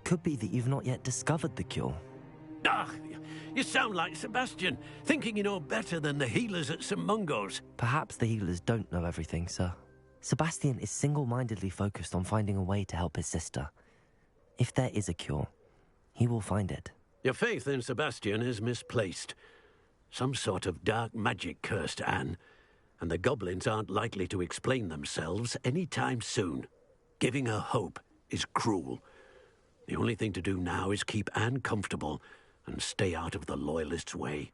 could be that you've not yet discovered the cure. Ah, you sound like Sebastian, thinking you know better than the healers at St. Mungo's. Perhaps the healers don't know everything, sir. Sebastian is single-mindedly focused on finding a way to help his sister. If there is a cure, he will find it. Your faith in Sebastian is misplaced. Some sort of dark magic cursed Anne, and the goblins aren't likely to explain themselves any time soon. Giving her hope is cruel. The only thing to do now is keep Anne comfortable and stay out of the Loyalists' way.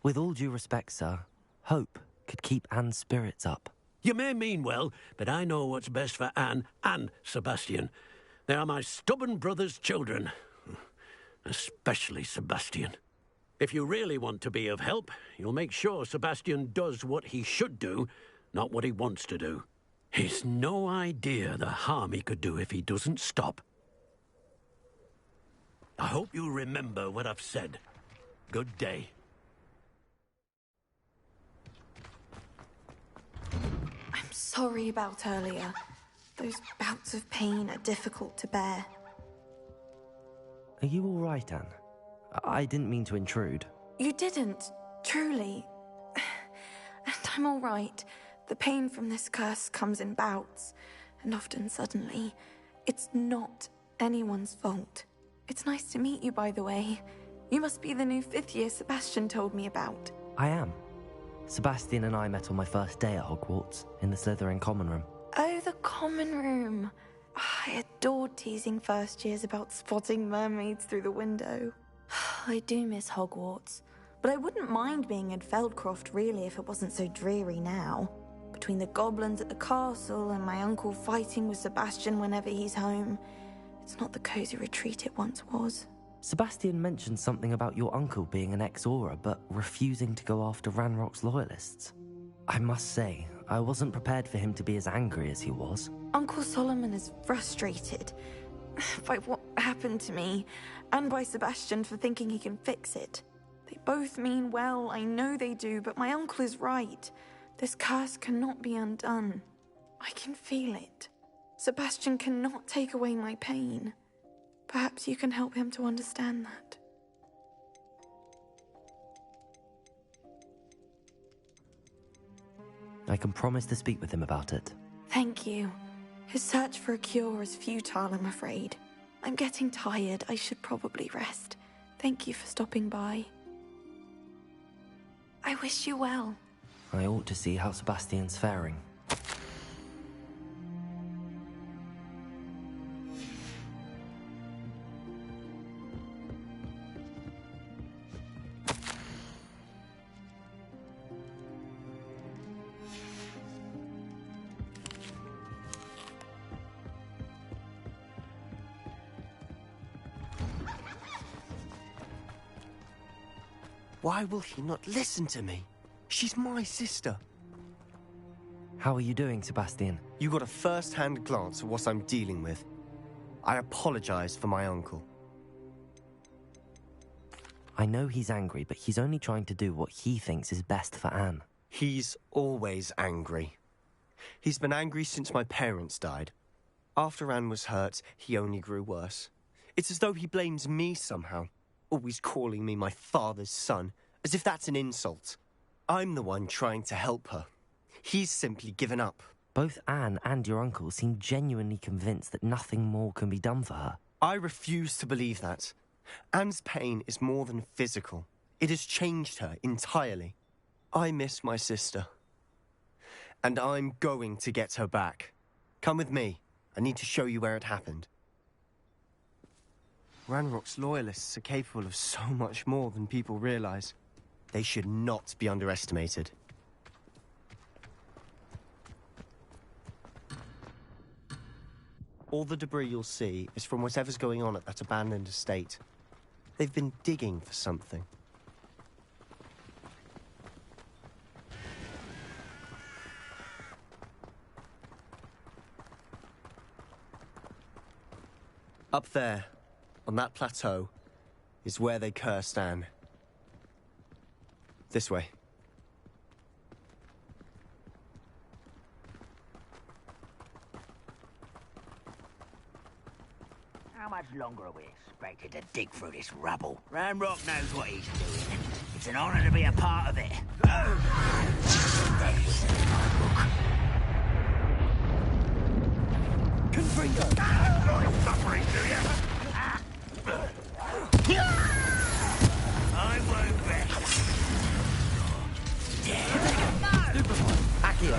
With all due respect, sir, hope could keep Anne's spirits up. You may mean well, but I know what's best for Anne and Sebastian. They are my stubborn brother's children. Especially Sebastian. If you really want to be of help, you'll make sure Sebastian does what he should do, not what he wants to do. He's no idea the harm he could do if he doesn't stop. I hope you'll remember what I've said. Good day. I'm sorry about earlier. Those bouts of pain are difficult to bear. Are you all right, Anne? I didn't mean to intrude. You didn't, truly. And I'm all right. The pain from this curse comes in bouts, and often suddenly. It's not anyone's fault. It's nice to meet you, by the way. You must be the new 5th year Sebastian told me about. I am. Sebastian and I met on my first day at Hogwarts, in the Slytherin common room. Oh, the common room. I adored teasing first years about spotting mermaids through the window. I do miss Hogwarts, but I wouldn't mind being in Feldcroft really if it wasn't so dreary now. Between the goblins at the castle and my uncle fighting with Sebastian whenever he's home, it's not the cozy retreat it once was. Sebastian mentioned something about your uncle being an ex-Auror, but refusing to go after Ranrock's loyalists. I must say, I wasn't prepared for him to be as angry as he was. Uncle Solomon is frustrated by what happened to me, and by Sebastian for thinking he can fix it. They both mean well, I know they do, but my uncle is right. This curse cannot be undone. I can feel it. Sebastian cannot take away my pain. Perhaps you can help him to understand that. I can promise to speak with him about it. Thank you. His search for a cure is futile, I'm afraid. I'm getting tired. I should probably rest. Thank you for stopping by. I wish you well. I ought to see how Sebastian's faring. Why will he not listen to me? She's my sister. How are you doing, Sebastian? You got a first-hand glance at what I'm dealing with. I apologize for my uncle. I know he's angry, but he's only trying to do what he thinks is best for Anne. He's always angry. He's been angry since my parents died. After Anne was hurt, he only grew worse. It's as though he blames me somehow, always calling me my father's son, as if that's an insult. I'm the one trying to help her. He's simply given up. Both Anne and your uncle seem genuinely convinced that nothing more can be done for her. I refuse to believe that. Anne's pain is more than physical. It has changed her entirely. I miss my sister. And I'm going to get her back. Come with me. I need to show you where it happened. Ranrock's loyalists are capable of so much more than people realize. They should not be underestimated. All the debris you'll see is from whatever's going on at that abandoned estate. They've been digging for something. Up there, on that plateau, is where they cursed Anne. This way. much longer are we expected to dig through this rubble? Ranrock knows what he's doing. It's an honor to be a part of it. That was in my book. Confringo! Not suffering, do you? I won't rest. Stupefy. Accio.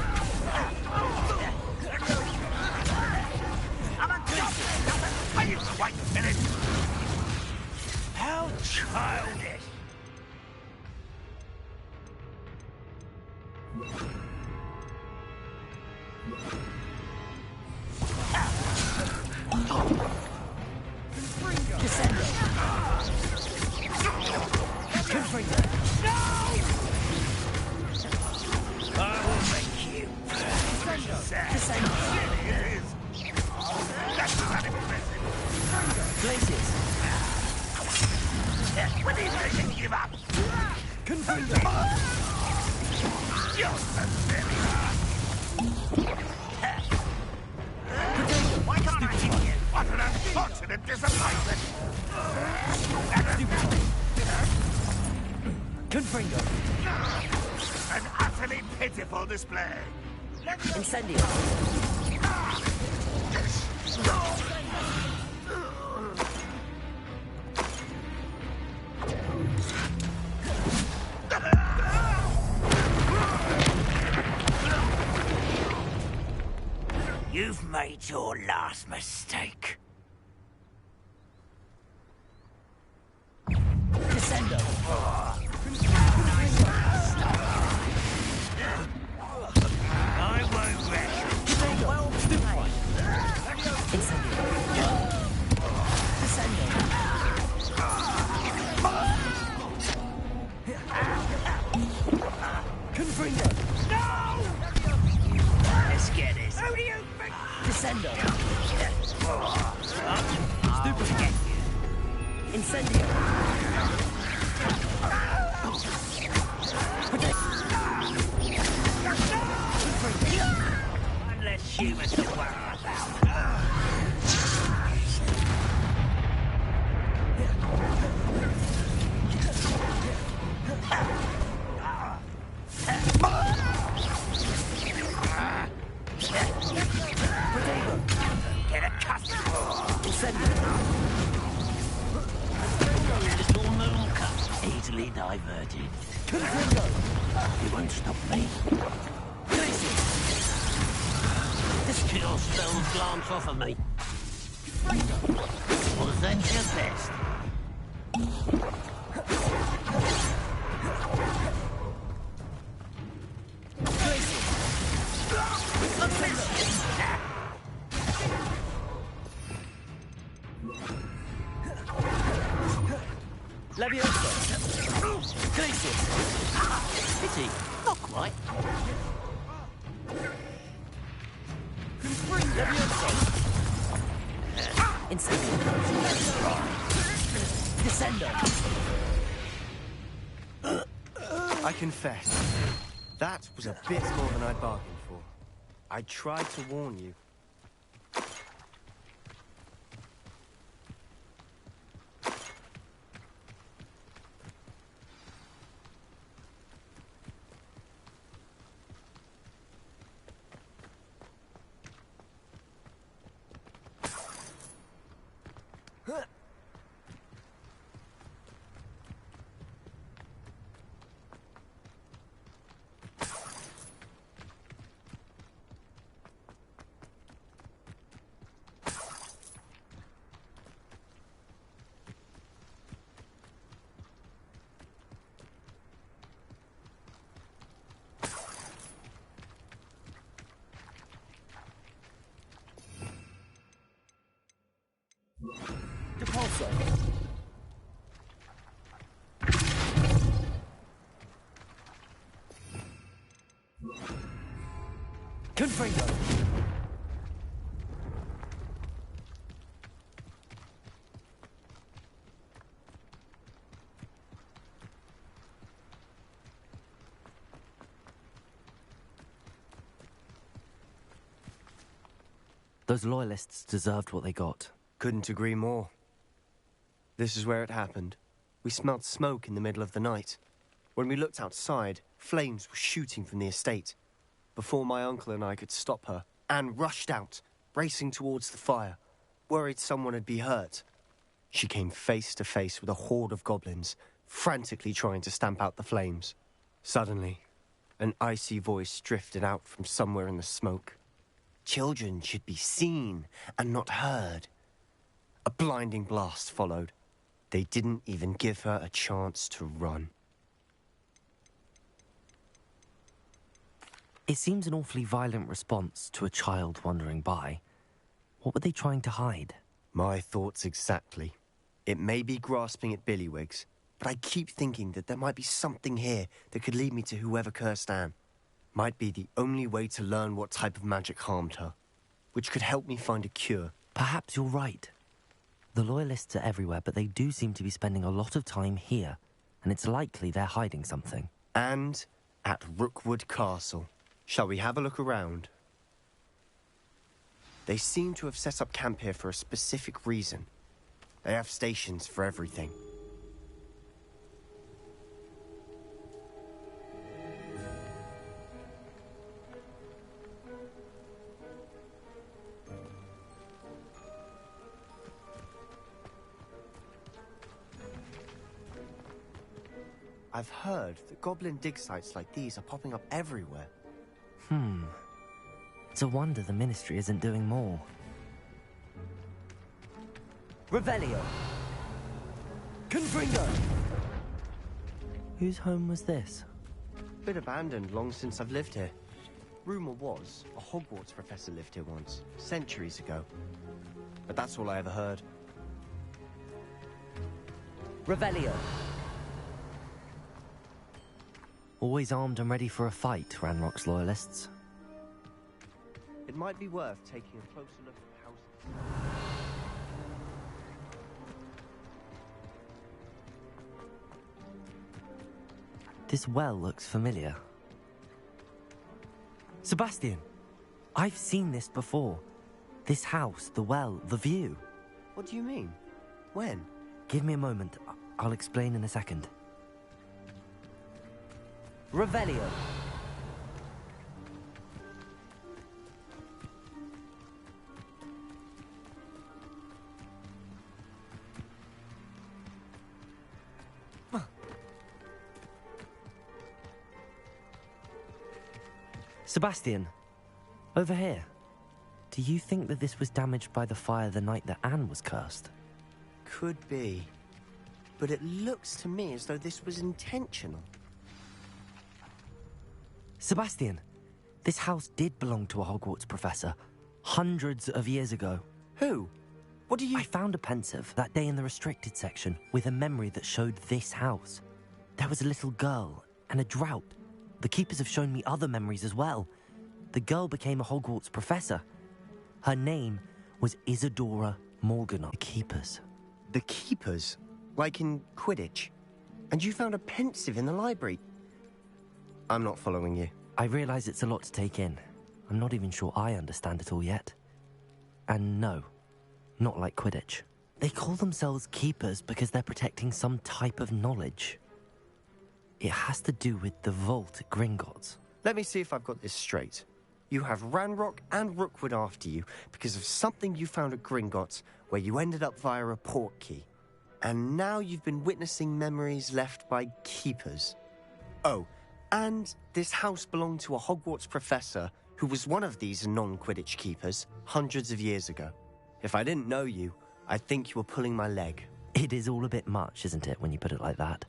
I'm a goblin! I didn't quite finish! How childish! Descendo. Confringo. I will make you. Descendo. It is. That's not impressive. Glaciers. When he's ready to give up. Confringo. You're so silly. Why can't I hit you? What an unfortunate disappointment. Confringo. An utterly pitiful display. Incendio. You've made your last mistake. Descendo. I won't rest. Stupefy. Incendio. Descendo. Confringo. Let's get this. Who do you think? Descendo. Stupefy. Incendio. Unless humans to worry about. Get accustomed. Little moon cup, easily diverted. He won't stop me. This kill stone's glance off of me. Present your best. Levioso. Glaciers. Pity, not quite. Levioso. Incendio. Descendo. I confess, that was a bit more than I bargained for. I tried to warn you. Depulso. Confringo. Those loyalists deserved what they got. Couldn't agree more. This is where it happened. We smelled smoke in the middle of the night. When we looked outside, flames were shooting from the estate. Before my uncle and I could stop her, Anne rushed out, racing towards the fire, worried someone had been hurt. She came face to face with a horde of goblins, frantically trying to stamp out the flames. Suddenly, an icy voice drifted out from somewhere in the smoke. Children should be seen and not heard. A blinding blast followed. They didn't even give her a chance to run. It seems an awfully violent response to a child wandering by. What were they trying to hide? My thoughts exactly. It may be grasping at Billywigs, but I keep thinking that there might be something here that could lead me to whoever cursed Anne. Might be the only way to learn what type of magic harmed her, which could help me find a cure. Perhaps you're right. The Loyalists are everywhere, but they do seem to be spending a lot of time here, and it's likely they're hiding something. And at Rookwood Castle. Shall we have a look around? They seem to have set up camp here for a specific reason. They have stations for everything. I've heard that goblin dig sites like these are popping up everywhere. It's a wonder the Ministry isn't doing more. Revelio! Confringo! Whose home was this? Been abandoned long since I've lived here. Rumour was a Hogwarts professor lived here once, centuries ago. But that's all I ever heard. Revelio! Always armed and ready for a fight, Ranrock's Loyalists. It might be worth taking a closer look at the house. This well looks familiar. Sebastian! I've seen this before. This house, the well, the view. What do you mean? When? Give me a moment. I'll explain in a second. Revelio! Sebastian, over here. Do you think that this was damaged by the fire the night that Anne was cursed? Could be. But it looks to me as though this was intentional. Sebastian, this house did belong to a Hogwarts professor, hundreds of years ago. Who? What do you... I found a pensive that day in the restricted section with a memory that showed this house. There was a little girl and a drought. The keepers have shown me other memories as well. The girl became a Hogwarts professor. Her name was Isadora Morganach. The keepers. The keepers? Like in Quidditch? And you found a pensive in the library? I'm not following you. I realize it's a lot to take in. I'm not even sure I understand it all yet. And no, not like Quidditch. They call themselves keepers because they're protecting some type of knowledge. It has to do with the vault at Gringotts. Let me see if I've got this straight. You have Ranrock and Rookwood after you because of something you found at Gringotts where you ended up via a port key. And now you've been witnessing memories left by keepers. Oh, and this house belonged to a Hogwarts professor who was one of these non-Quidditch keepers hundreds of years ago. If I didn't know you, I'd think you were pulling my leg. It is all a bit much, isn't it, when you put it like that?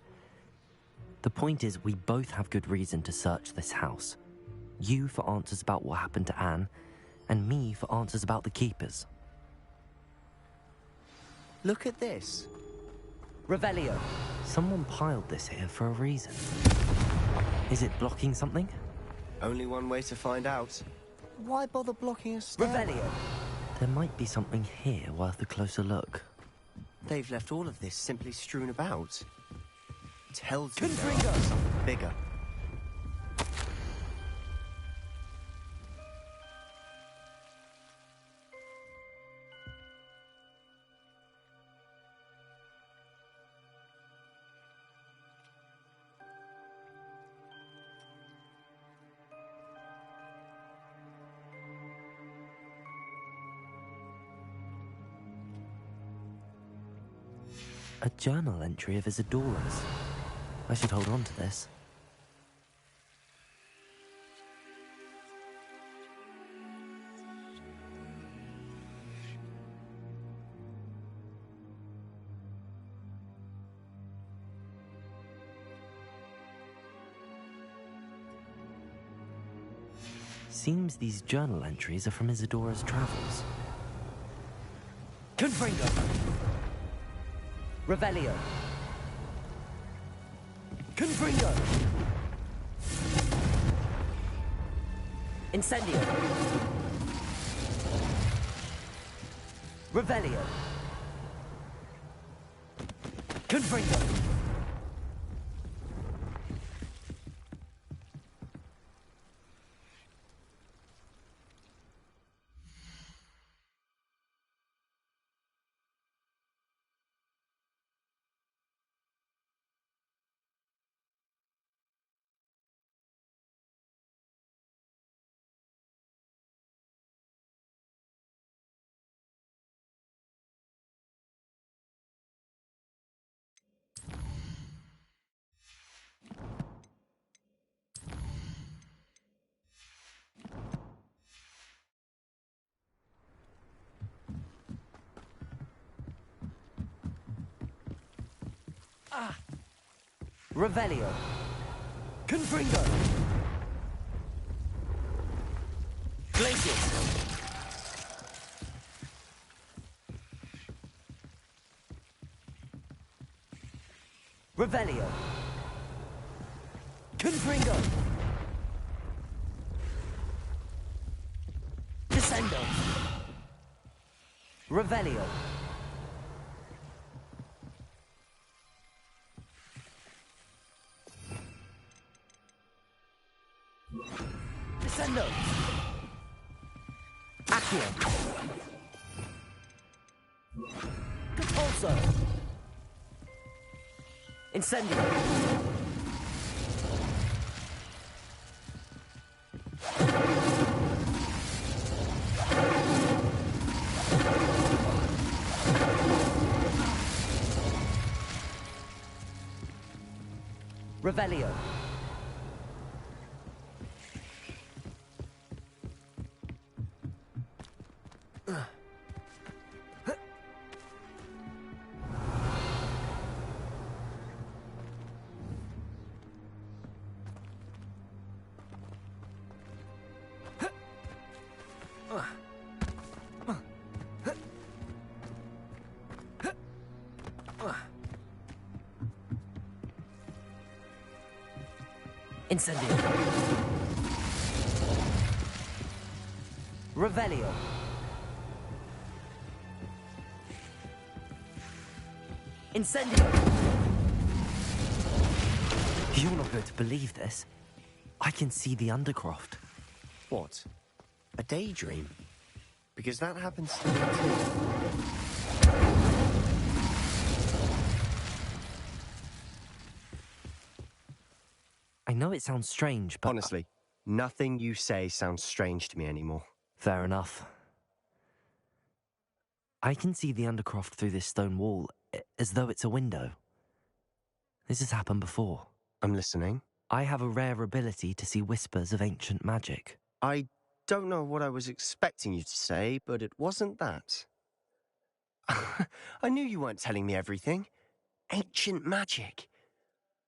The point is, we both have good reason to search this house. You for answers about what happened to Anne, and me for answers about the keepers. Look at this. Revelio. Someone piled this here for a reason. Is it blocking something? Only one way to find out. Why bother blocking a stairwell? Revelio. There might be something here worth a closer look. They've left all of this simply strewn about. Tells me there's something bigger. A journal entry of Isadora's. I should hold on to this. Seems these journal entries are from Isadora's travels. Confringo! Revelio! Confringo! Incendio! Revelio! Confringo! Revelio. Confringo. Glacius. Revelio. Confringo. Descendo. Revelio. Descendo. Accio. Compulso. Incendio. Revelio. Incendio. Revelio. Incendio. You're not going to believe this. I can see the Undercroft. What? A daydream? Because that happens to me too. I know it sounds strange, but... Honestly, nothing you say sounds strange to me anymore. Fair enough. I can see the Undercroft through this stone wall, as though it's a window. This has happened before. I'm listening. I have a rare ability to see whispers of ancient magic. I don't know what I was expecting you to say, but it wasn't that. I knew you weren't telling me everything. Ancient magic.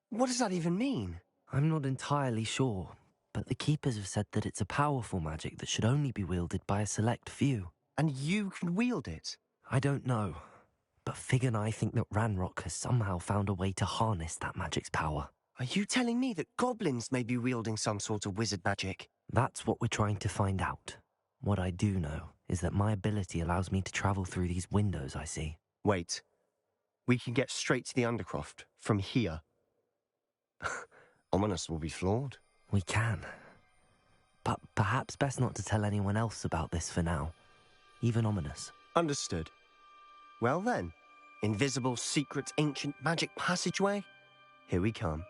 What does that even mean? I'm not entirely sure, but the Keepers have said that it's a powerful magic that should only be wielded by a select few. And you can wield it? I don't know, but Fig and I think that Ranrock has somehow found a way to harness that magic's power. Are you telling me that goblins may be wielding some sort of wizard magic? That's what we're trying to find out. What I do know is that my ability allows me to travel through these windows I see. Wait. We can get straight to the Undercroft from here. Ominous will be floored. We can. But perhaps best not to tell anyone else about this for now. Even Ominous. Understood. Well then, invisible, secret, ancient magic passageway? Here we come.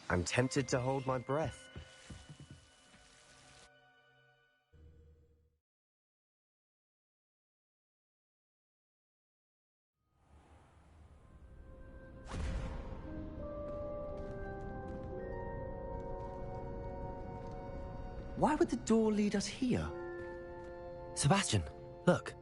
I'm tempted to hold my breath. Why would the door lead us here? Sebastian, look.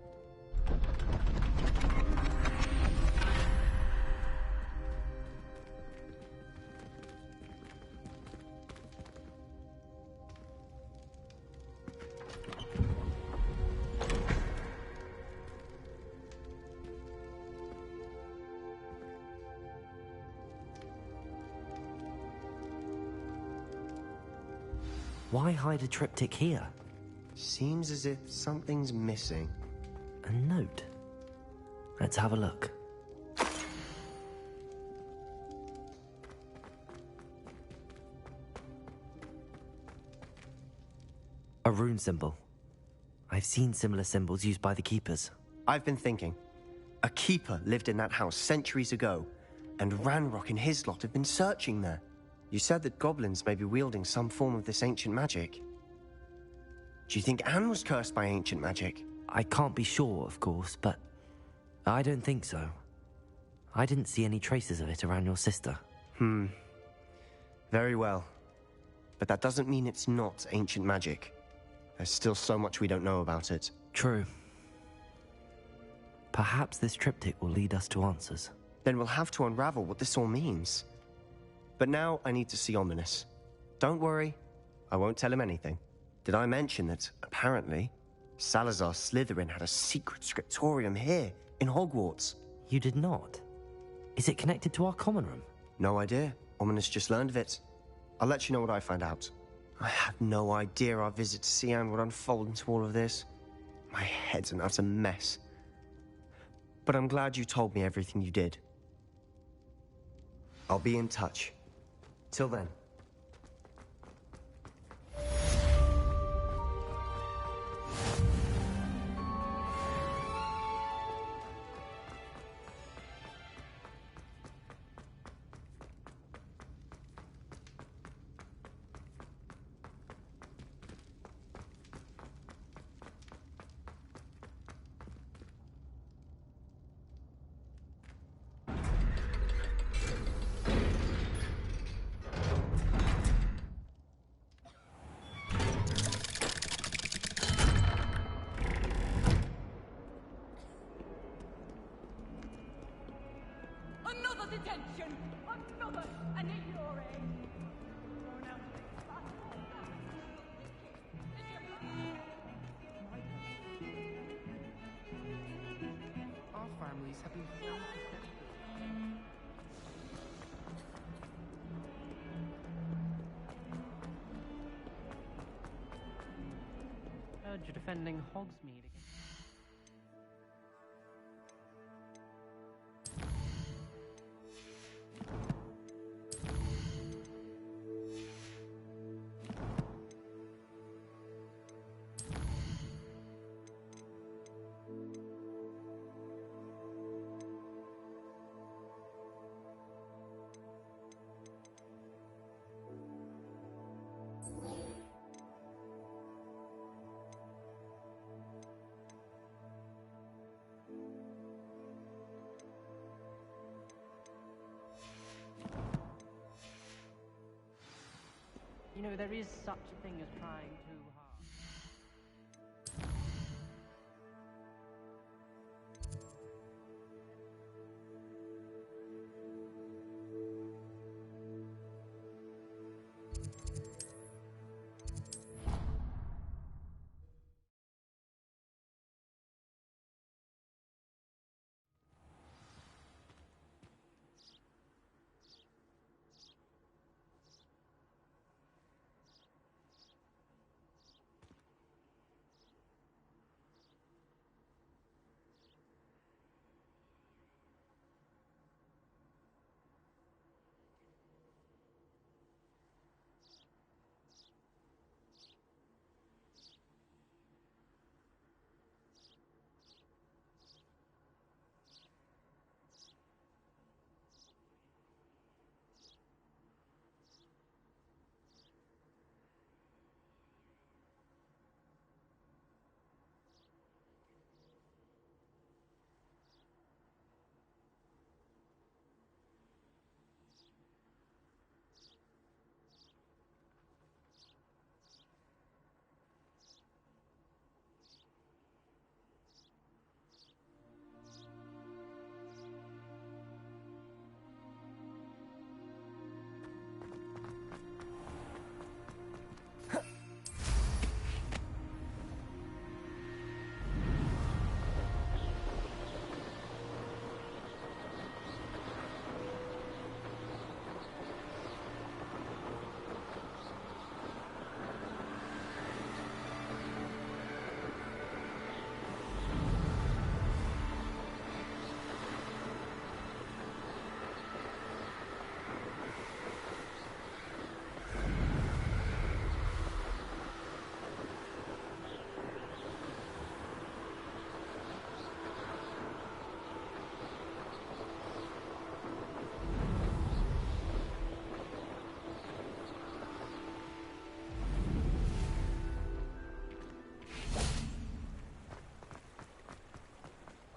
Why hide a triptych here? Seems as if something's missing. A note. Let's have a look. A rune symbol. I've seen similar symbols used by the keepers. I've been thinking. A keeper lived in that house centuries ago, and Ranrock and his lot have been searching there. You said that goblins may be wielding some form of this ancient magic. Do you think Anne was cursed by ancient magic? I can't be sure, of course, but I don't think so. I didn't see any traces of it around your sister. Very well. But that doesn't mean it's not ancient magic. There's still so much we don't know about it. True. Perhaps this triptych will lead us to answers. Then we'll have to unravel what this all means. But now I need to see Ominous. Don't worry, I won't tell him anything. Did I mention that, apparently, Salazar Slytherin had a secret scriptorium here, in Hogwarts? You did not? Is it connected to our common room? No idea. Ominous just learned of it. I'll let you know what I find out. I had no idea our visit to Sian would unfold into all of this. My head's an utter mess. But I'm glad you told me everything you did. I'll be in touch. Till then. Another detention! Another! And at your age! Thrown out of this Our families have been found Heard you're defending Hogsmeade again. You know, there is such a thing as trying too hard.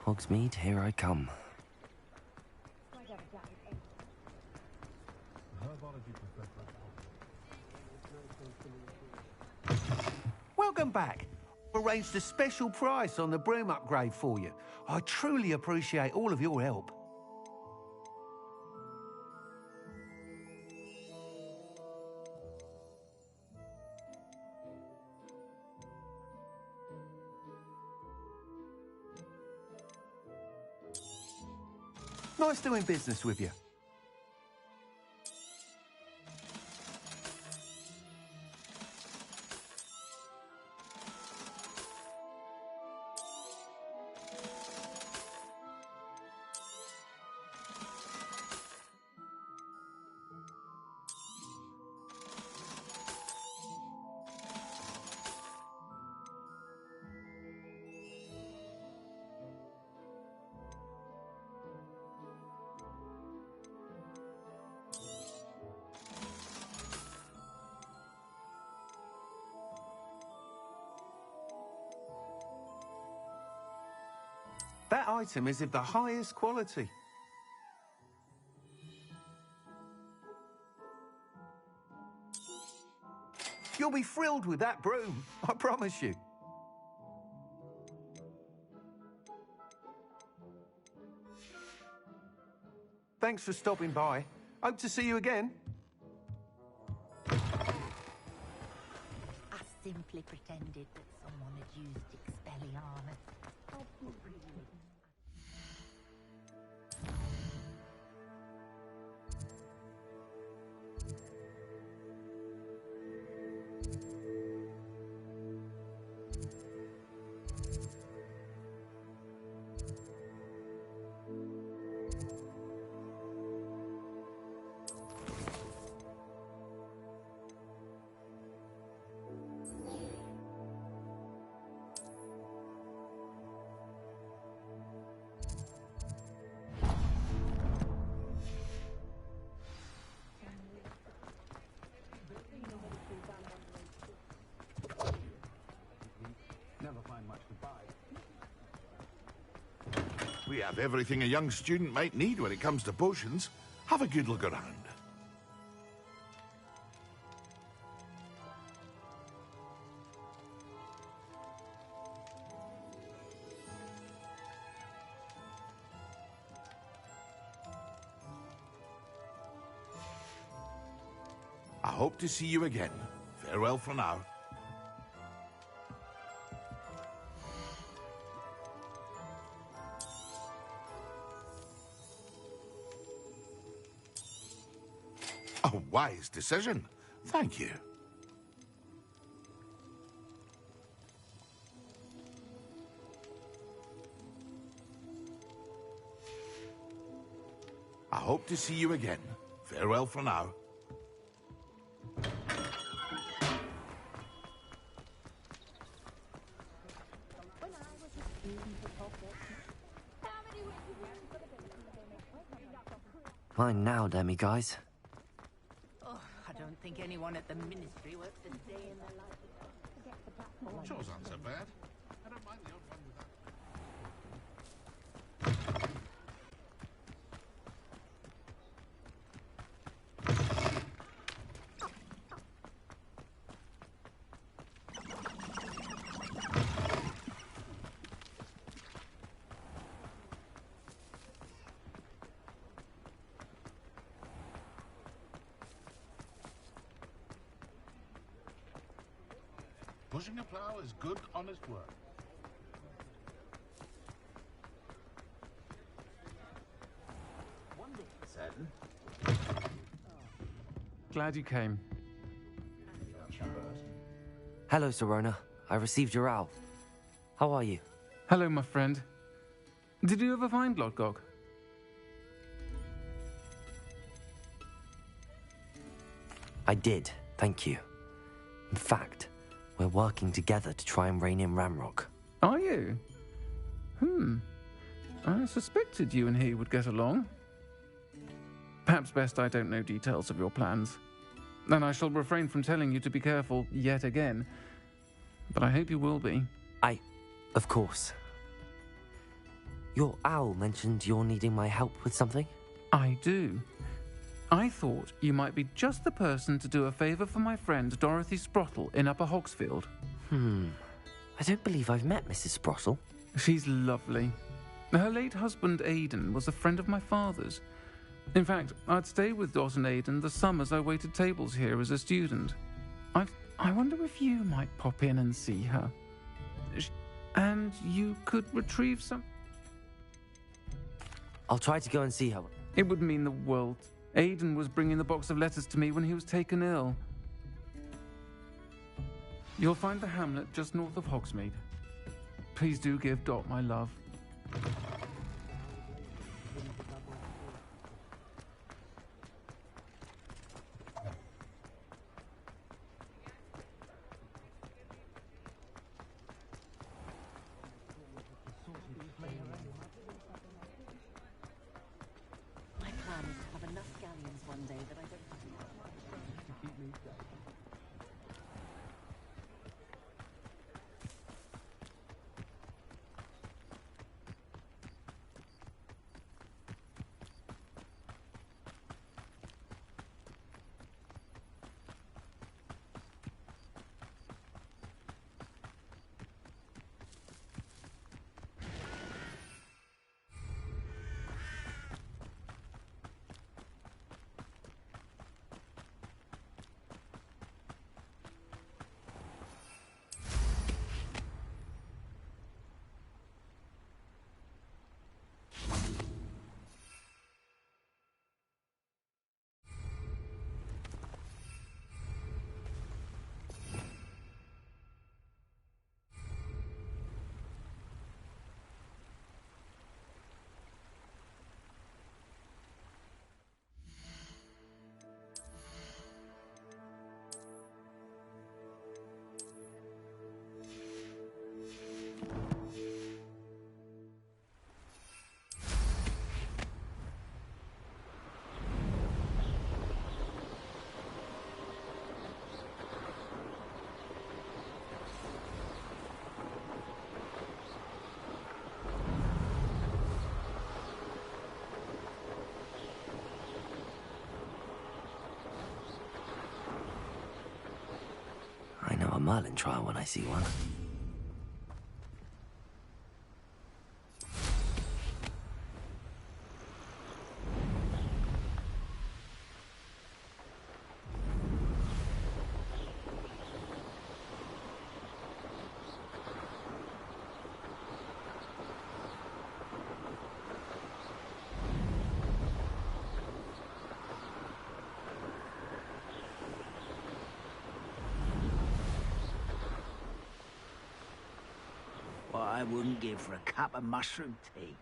Hogsmeade, here I come. Welcome back. I've arranged a special price on the broom upgrade for you. I truly appreciate all of your help. Nice doing business with you. That item is of the highest quality. You'll be thrilled with that broom, I promise you. Thanks for stopping by. Hope to see you again. I simply pretended that someone had used Expelliarmus. We have everything a young student might need when it comes to potions. Have a good look around. I hope to see you again. Farewell for now. A wise decision. Thank you. I hope to see you again. Farewell for now. Fine now, demi-guys. Oh, I don't think anyone at the Ministry works a day in their life. Chores aren't so bad. I don't mind the odd one with that. Pushing a plough is good, honest work. Certain. Glad you came. Hello, Serona. I received your owl. How are you? Hello, my friend. Did you ever find Lodgok? I did, thank you. In fact, we're working together to try and rein in Ramrock. Are you? I suspected you and he would get along. Perhaps best I don't know details of your plans. And I shall refrain from telling you to be careful yet again. But I hope you will be. Of course. Your owl mentioned you're needing my help with something? I do. I thought you might be just the person to do a favour for my friend Dorothy Sprottle in Upper Hogsfield. I don't believe I've met Mrs. Sprottle. She's lovely. Her late husband Aidan was a friend of my father's. In fact, I'd stay with Dot and Aidan the summers I waited tables here as a student. I wonder if you might pop in and see her. And you could retrieve some... I'll try to go and see her. It would mean the world. Aidan was bringing the box of letters to me when he was taken ill. You'll find the hamlet just north of Hogsmeade. Please do give Dot my love. My plan is to have enough galleons one day that I don't have to keep me safe. I know a Merlin trial when I see one. What I wouldn't give for a cup of mushroom tea.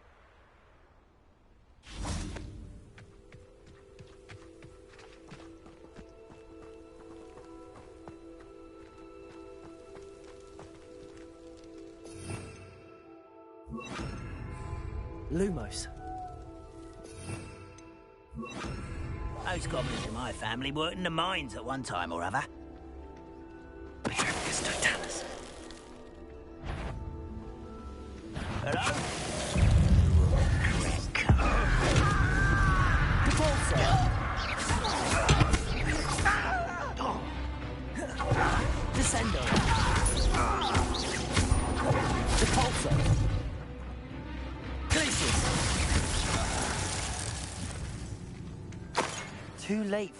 Lumos. Those goblins in my family worked in the mines at one time or other. Hello? Descendo. Depulso. Glacius. Too late.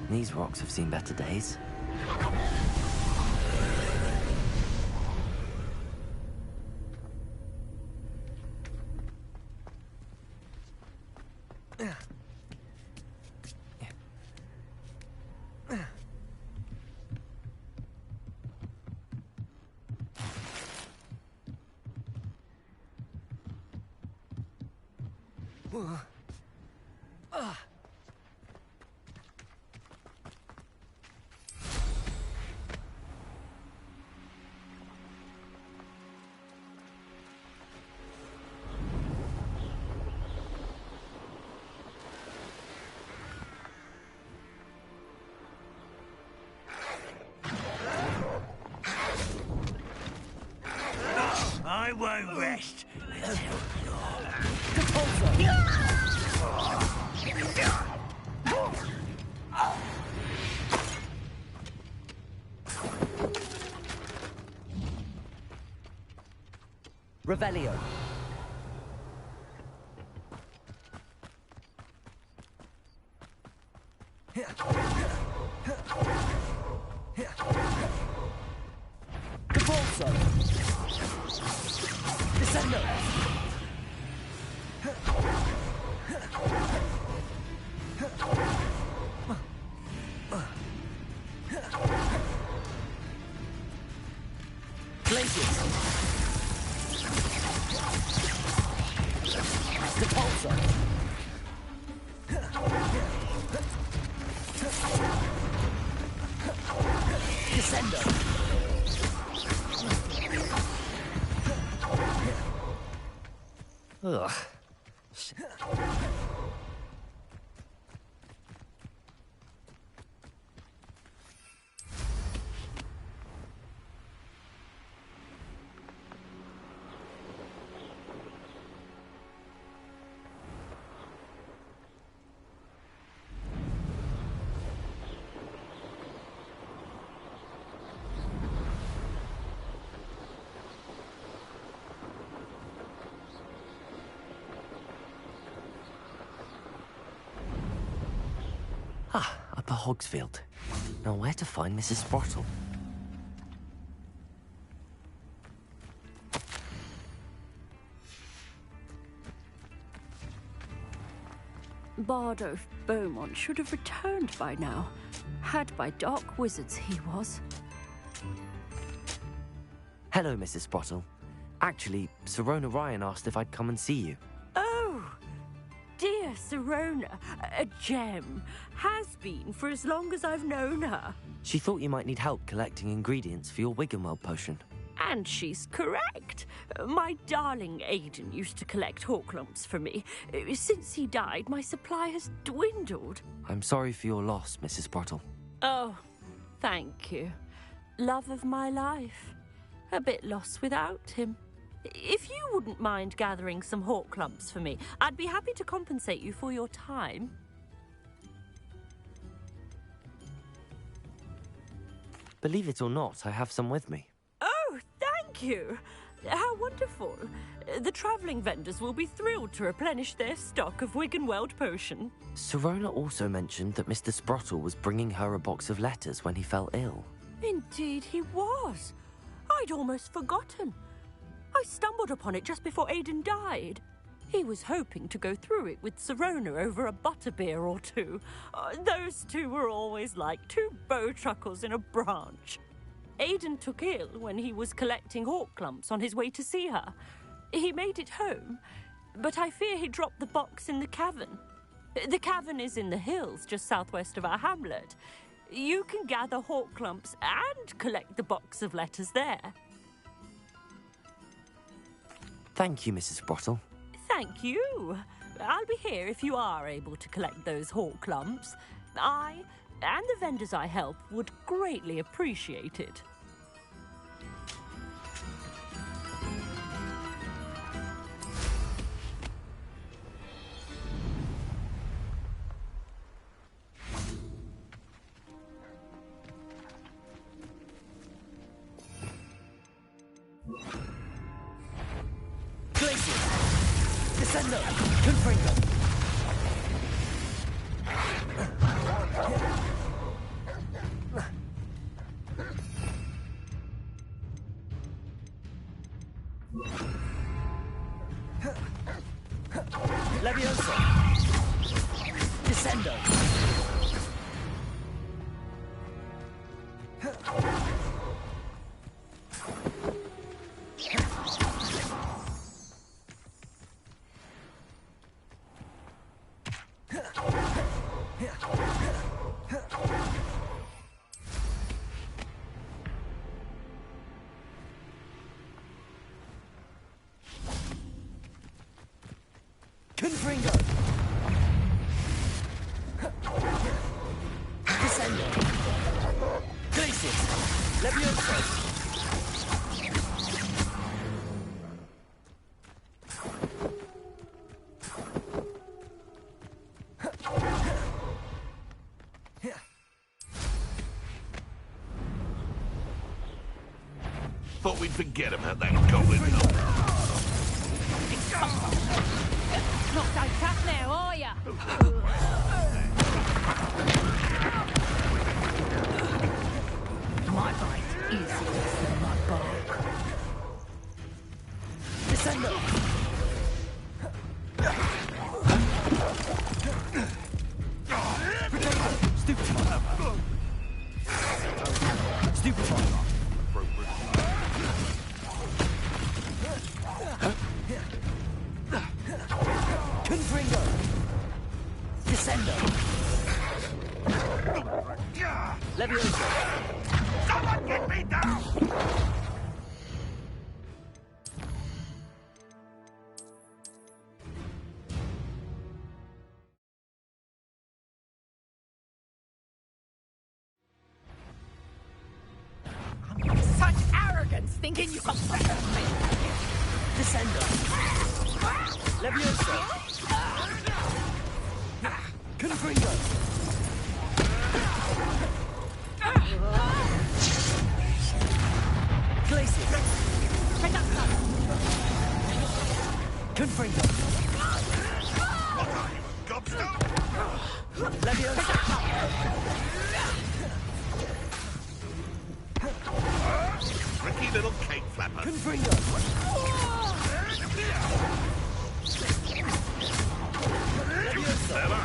These rocks have seen better days. I won't rest until Revelio. Capulso. Descendo. Glacius. Capulso. Descendo. Ugh. Shit. Upper Hogsfield. Now where to find Mrs. Sprottle? Bardo Beaumont should have returned by now. Had by dark wizards he was. Hello, Mrs. Sprottle. Actually, Sirona Ryan asked if I'd come and see you. Oh, dear Sirona, a gem. Has been for as long as I've known her. She thought you might need help collecting ingredients for your Wiggenweld potion. And she's correct. My darling Aidan used to collect Horklumps for me. Since he died, my supply has dwindled. I'm sorry for your loss, Mrs. Sprottle. Oh, thank you. Love of my life. A bit lost without him. If you wouldn't mind gathering some Horklumps for me, I'd be happy to compensate you for your time. Believe it or not, I have some with me. Oh, thank you. How wonderful. The travelling vendors will be thrilled to replenish their stock of Wiggenweld potion. Sirona also mentioned that Mr. Sprottle was bringing her a box of letters when he fell ill. Indeed he was. I'd almost forgotten. I stumbled upon it just before Aidan died. He was hoping to go through it with Sirona over a butterbeer or two. Those two were always like two bowtruckles in a branch. Aidan took ill when he was collecting Horklumps on his way to see her. He made it home, but I fear he dropped the box in the cavern. The cavern is in the hills just southwest of our hamlet. You can gather Horklumps and collect the box of letters there. Thank you, Mrs. Sprottle. Thank you. I'll be here if you are able to collect those Horklumps. I and the vendors I help would greatly appreciate it. Descendo! Confringo! Levioso! Descendo! Confringo! Descendo! Glacius! Levioso! Thought we'd forget about that goblin helper. Not so tough now, are ya? My bite is less than my bark. Descendo! Stupefy! Stupefy! Confringo! Descendo! Levioso! Someone get me down! Such arrogance, thinking you can better me. Descendo! Levioso! Confringo! Glacius! Confringo! What are you, a gobstone? Levioso! Tricky little cake flapper. Confringo! Clever.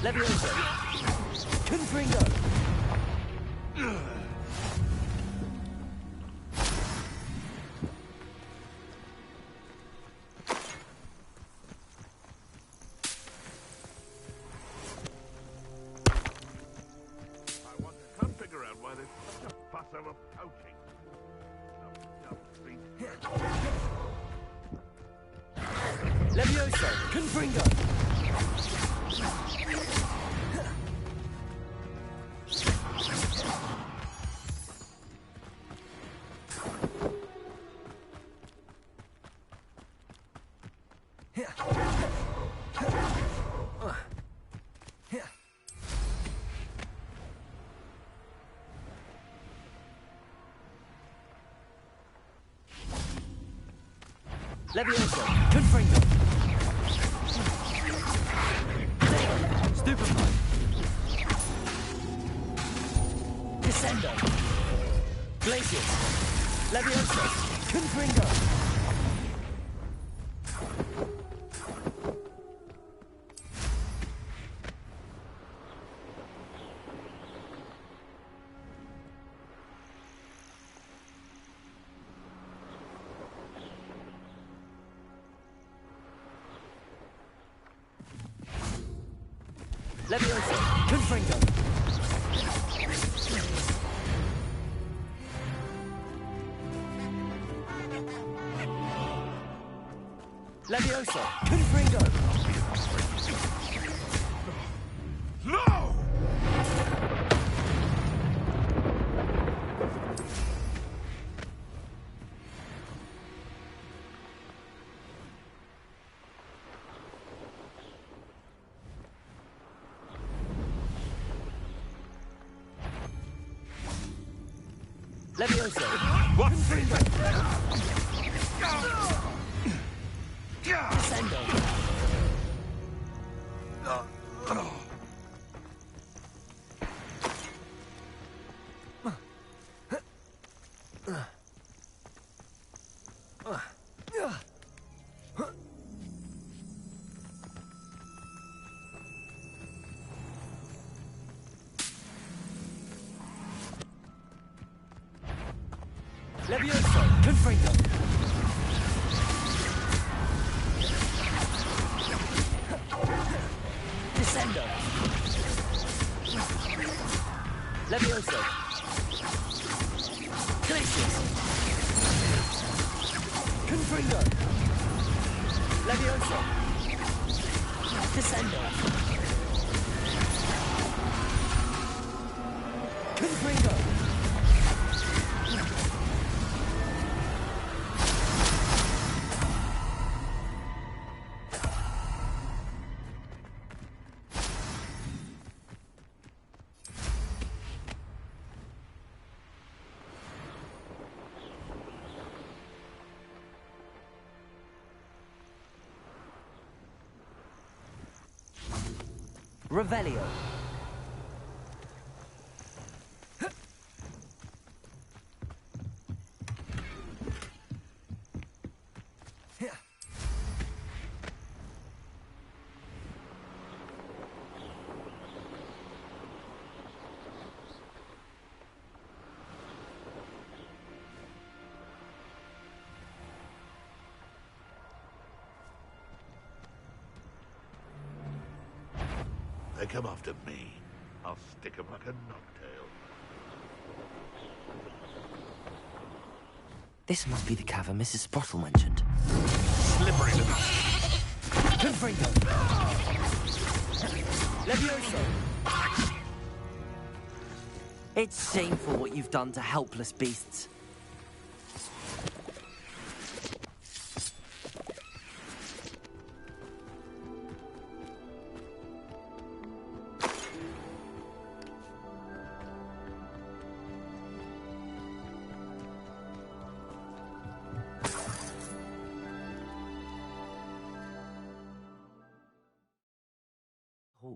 Levioso! Confringo! Can't figure out why there's such a fuss over poaching. Levioso! Confringo! Levioso! Confringo! Stupefy! Descendo! Glacius! Levioso! Confringo! Levioso! Confringo! Levioso! Confringo! No! Levioso! What? Confringo! Yeah. Descendo! Levioso! Confringo! Descendo! Levioso! Glacius! Confringo! Levioso! Descendo! Confringo! Revelio. They come after me. I'll stick 'em like a knocktail. This must be the cavern Mrs. Sprottle mentioned. Slippery little... Confringo! Levioso! It's shameful what you've done to helpless beasts.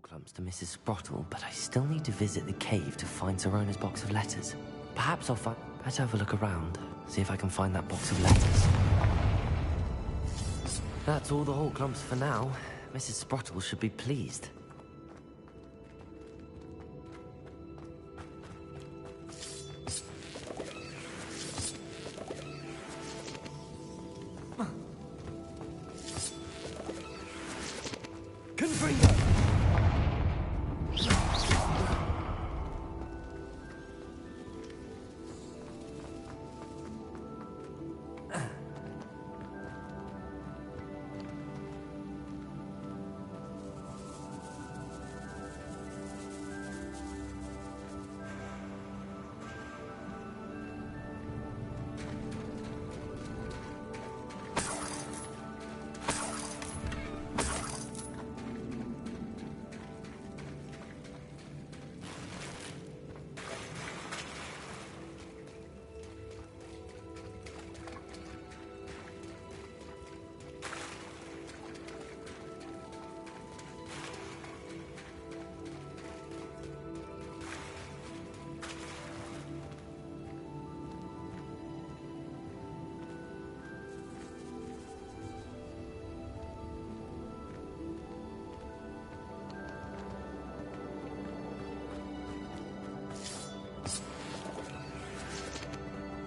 Clumps to Mrs. Sprottle, but I still need to visit the cave to find Serona's box of letters. Perhaps I'll find... Better have a look around, see if I can find that box of letters. That's all the Hawk Clumps for now. Mrs. Sprottle should be pleased. Confringo!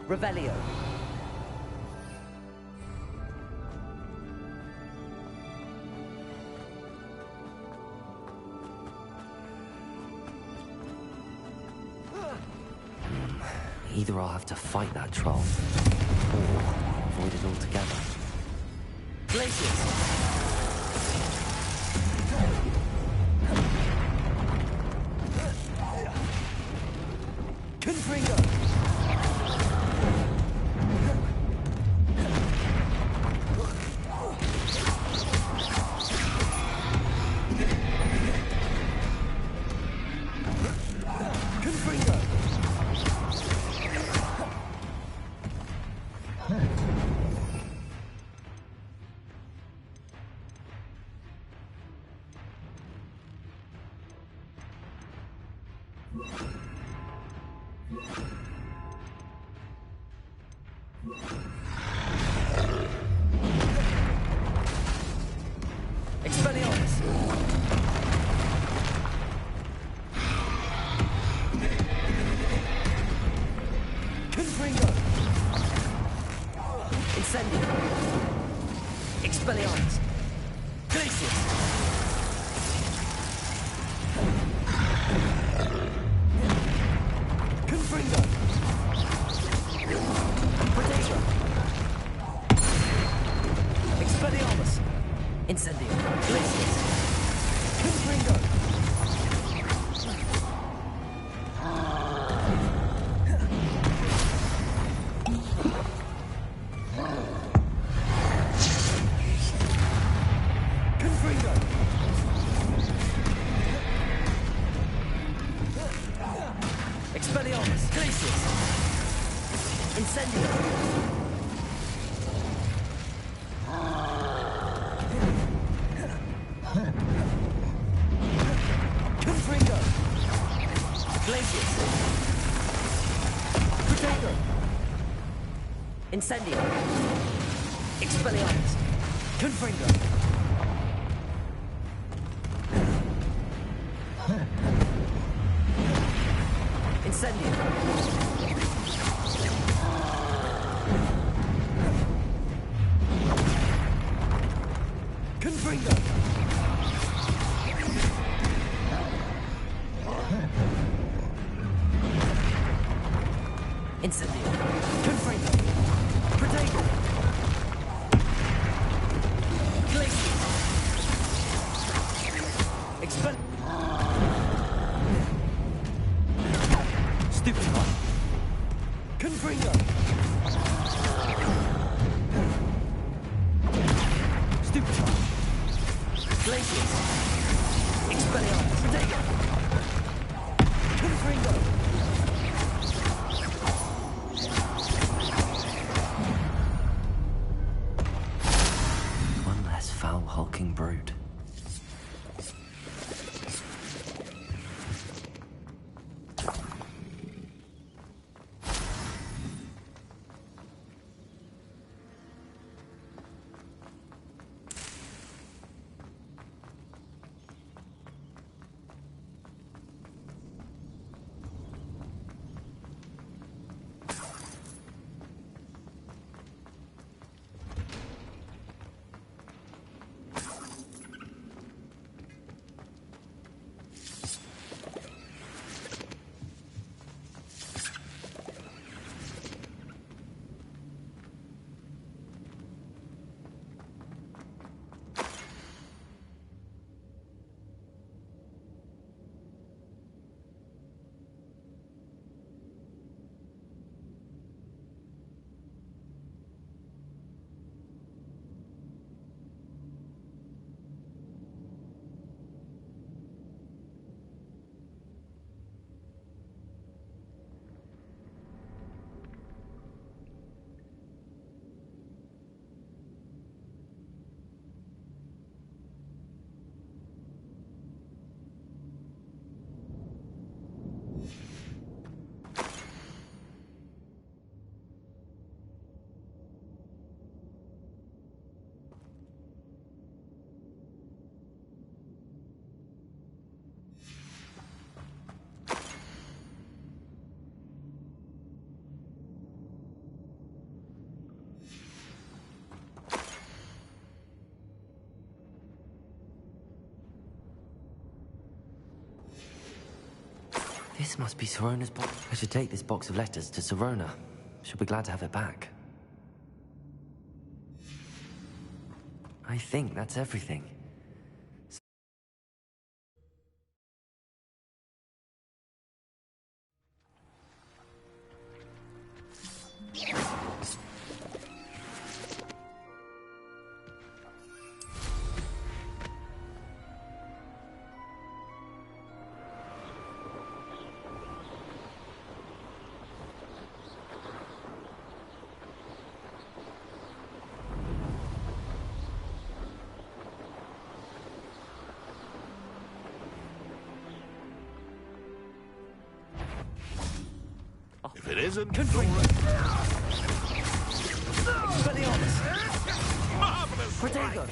Revelio. Either I'll have to fight that troll, or avoid it altogether. Glacius! Confringo! Expelliarmus! Glacius! Confringo! Protego! Expelliarmus! Incendio! Glacius! Confringo! Expelliarmus! Glacius! Incendio! Confringo! Glacius! Protego! Incendio! Expelliarmus! Confringo! Incendio! Confringo! Incendio! Confringo! Protego! Glacius! Expel... Stupefy! Confringo! Stupefy! Glacius! Expelliarmus! Protego! Confringo! One less foul, hulking brute. This must be Sirona's box. I should take this box of letters to Sirona. She'll be glad to have it back. I think that's everything. If it isn't, Expelliarmus! marvelous! Protego!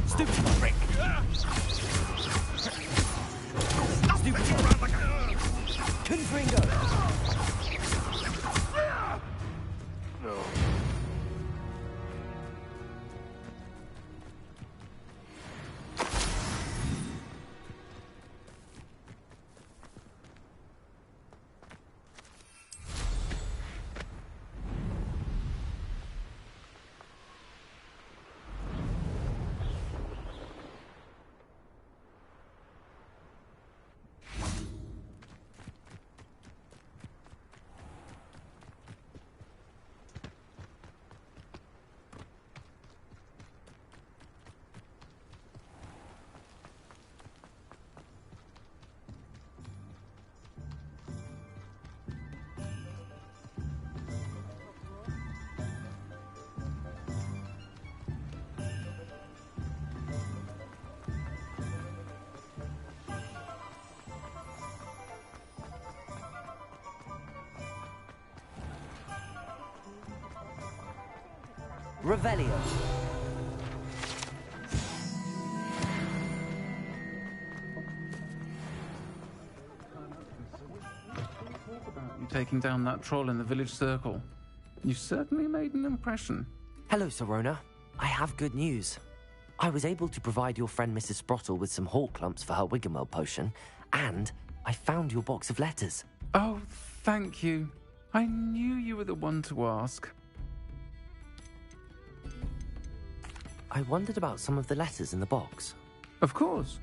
Stupid prick! Stupid around like a... Confringo! No. Revelio. You taking down that troll in the village circle. You certainly made an impression. Hello, Sirona. I have good news. I was able to provide your friend Mrs. Sprottle with some hawk lumps for her Wiggenweld potion, and I found your box of letters. Oh, thank you. I knew you were the one to ask. I wondered about some of the letters in the box. Of course.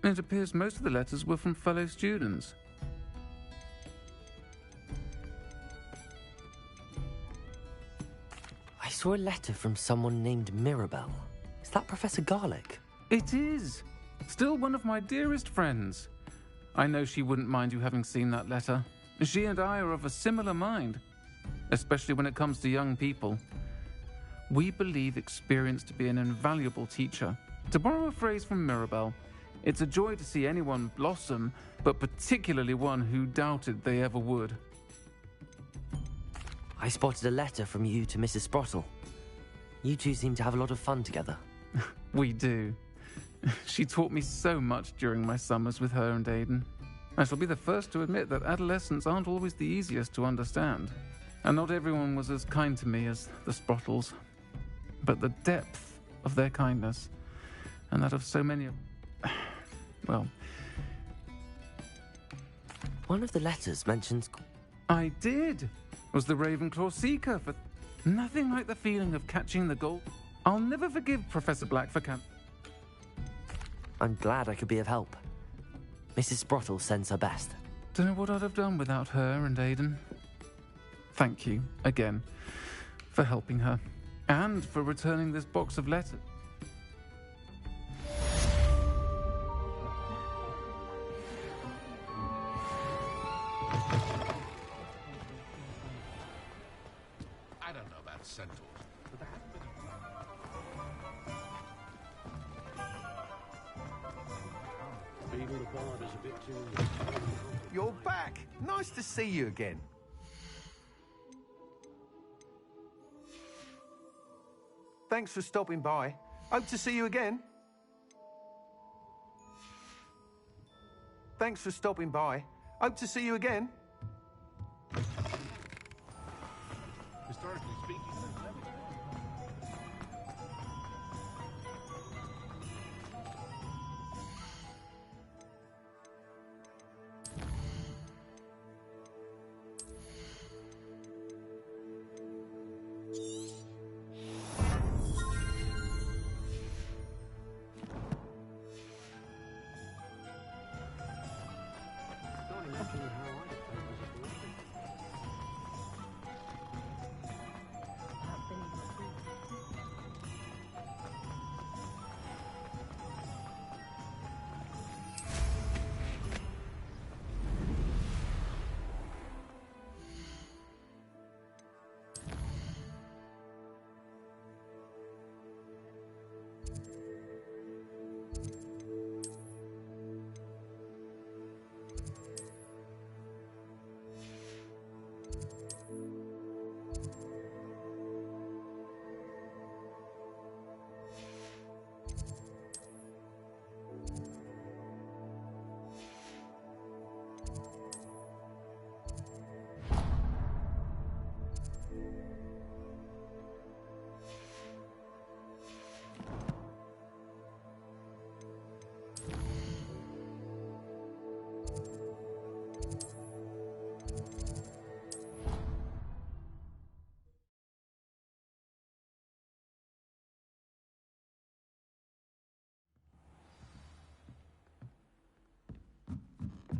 It appears most of the letters were from fellow students. I saw a letter from someone named Mirabelle. Is that Professor Garlick? It is. Still one of my dearest friends. I know she wouldn't mind you having seen that letter. She and I are of a similar mind, especially when it comes to young people. We believe experience to be an invaluable teacher. To borrow a phrase from Mirabelle, it's a joy to see anyone blossom, but particularly one who doubted they ever would. I spotted a letter from you to Mrs. Sprottle. You two seem to have a lot of fun together. We do. She taught me so much during my summers with her and Aidan. I shall be the first to admit that adolescents aren't always the easiest to understand. And not everyone was as kind to me as the Sprottles. But the depth of their kindness, and that of so many of... well... One of the letters mentions... I did! Was the Ravenclaw Seeker for... Nothing like the feeling of catching the gold... I'll never forgive Professor Black for I'm glad I could be of help. Mrs. Sprottle sends her best. Don't know what I'd have done without her and Aidan. Thank you, again, for helping her. And for returning this box of letters. I don't know about centaurs, but there hasn't been You're back. Nice to see you again. Thanks for stopping by. Hope to see you again. Thanks for stopping by. Hope to see you again. historically speaking.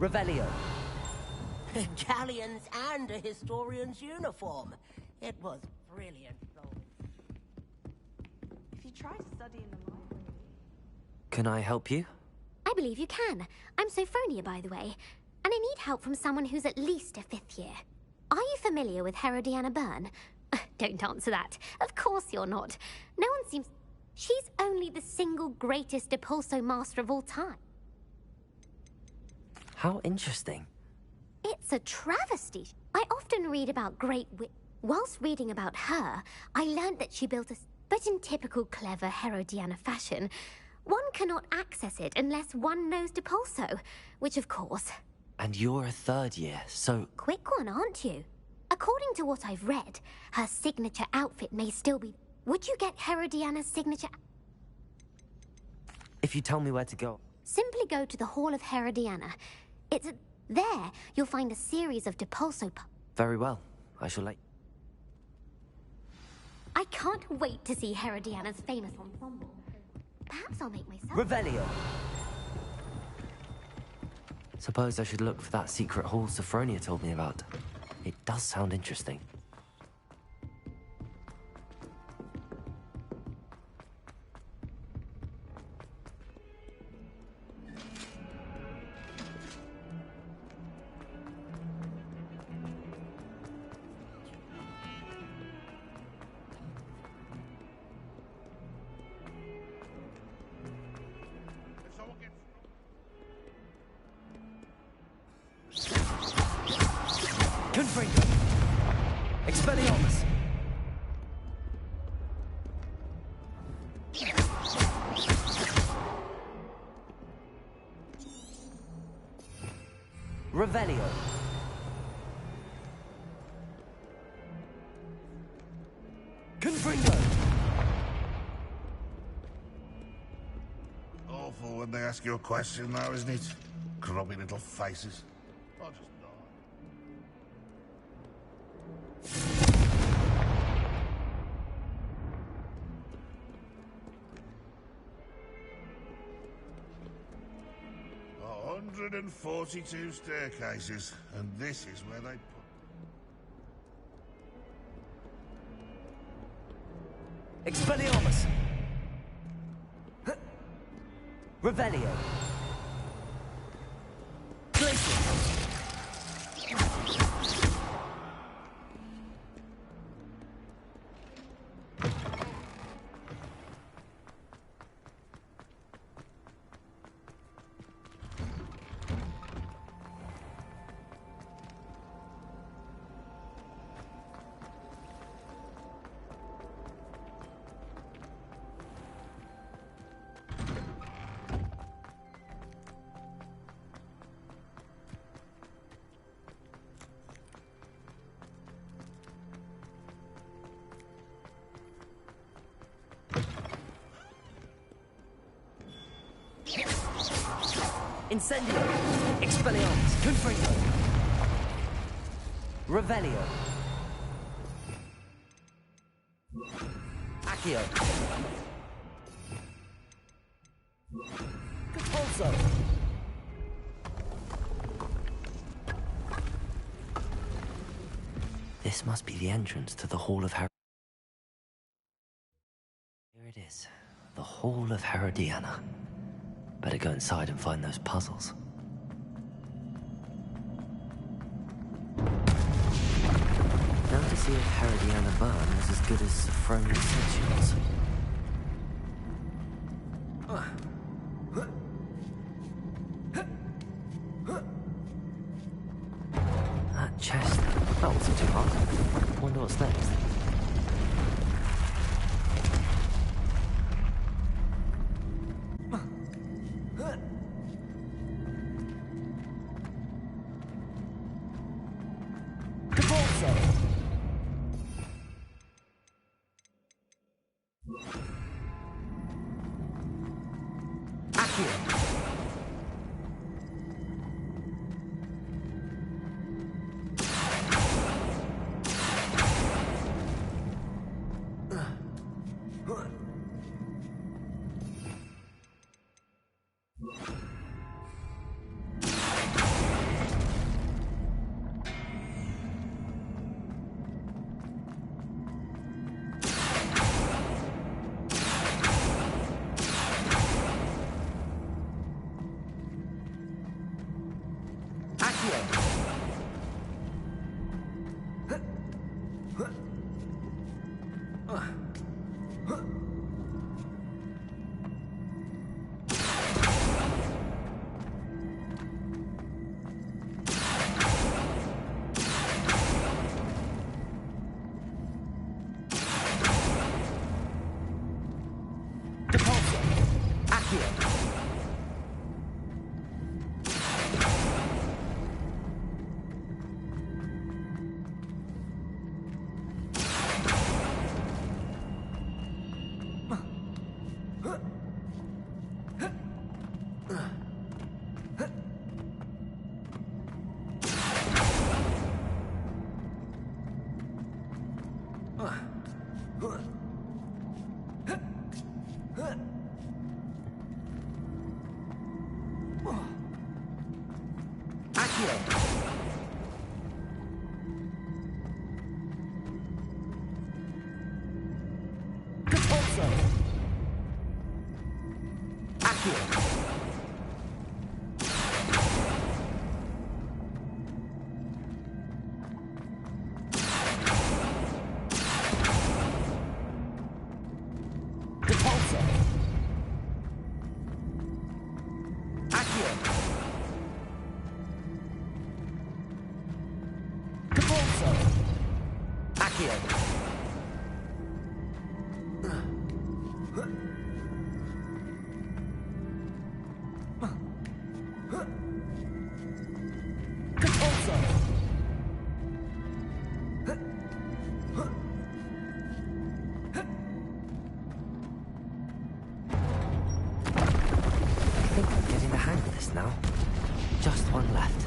Revelio. Galleons and a historian's uniform. It was brilliant, though. If you try to study in the library... Can I help you? I believe you can. I'm Sophronia, by the way. And I need help from someone who's at least a 5th year. Are you familiar with Herodiana Byrne? Don't answer that. Of course you're not. No one seems... She's only the single greatest Depulso master of all time. How interesting. It's a travesty. I often read about great Whilst reading about her, I learned that she built a... But in typical clever Herodiana fashion, one cannot access it unless one knows Depulso, which of course... And you're a third year, so... Quick one, aren't you? According to what I've read, her signature outfit may still be... Would you get Herodiana's signature... If you tell me where to go... Simply go to the Hall of Herodiana. There, you'll find a series of Depulso... Very well. I shall let... I can't wait to see Herodiana's famous ensemble. Perhaps I'll make myself... Revelio! Suppose I should look for that secret hall Sophronia told me about. It does sound interesting. Confringo! Expelliarmus! Revelio! Confringo! Awful when they ask you a question now, isn't it? Grubby little faces. I'll just die. 142 staircases, and this is where they put... Expelliarmus! Revelio! Glacier! Incendio! Expelliarmus! Confringo! Revelio! Accio! Compulso! This must be the entrance to the Hall of Here it is. The Hall of Herodiana. Better go inside and find those puzzles. Now to see if Herodiana Byrne was as good as Sophronia said she was. That chest, that wasn't too hard. Wonder what's next. Accio. I think I'm getting the hang of this now. Just one left.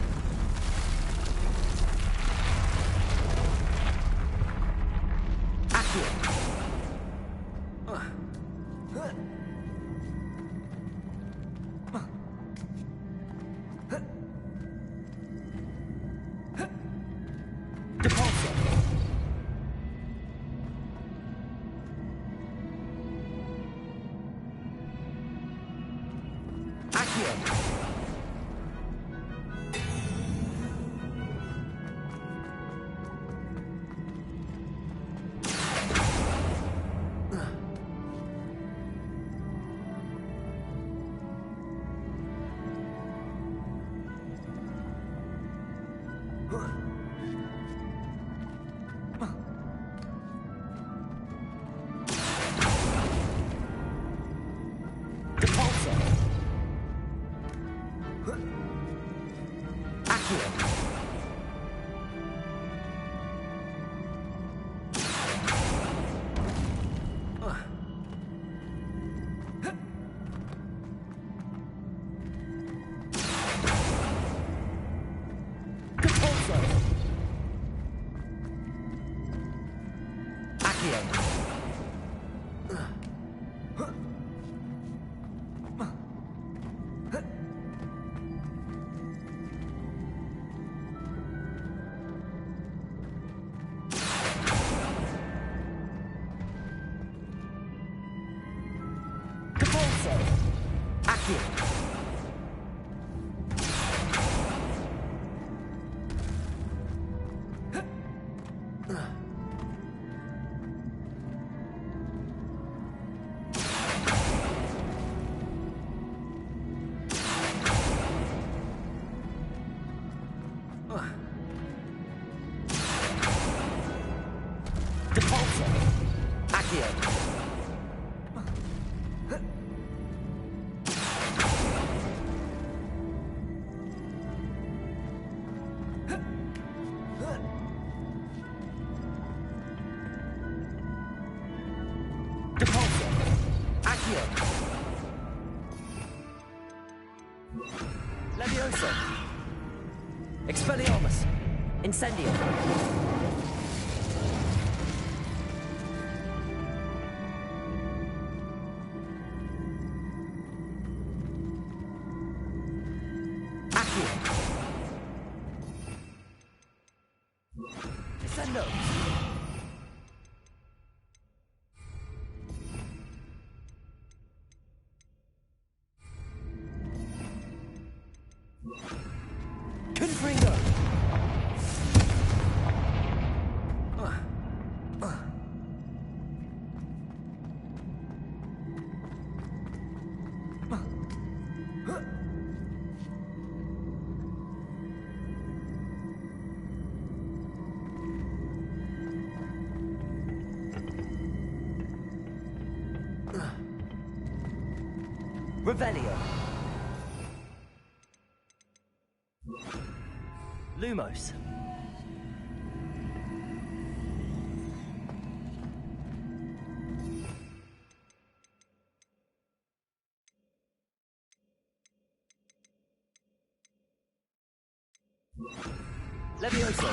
Levioso. Expelliarmus. Incendio. Accio. Descendo. Confringo. Revelio. Lumos. Levioso.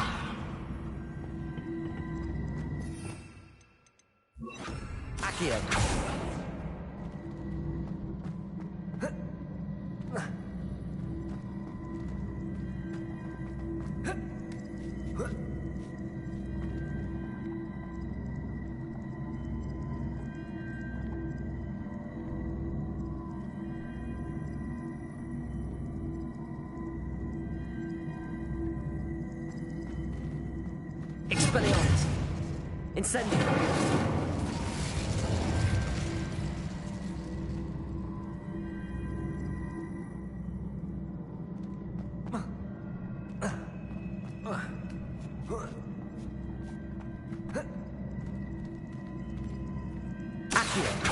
Accio. Expelliarmus. Incendio. here.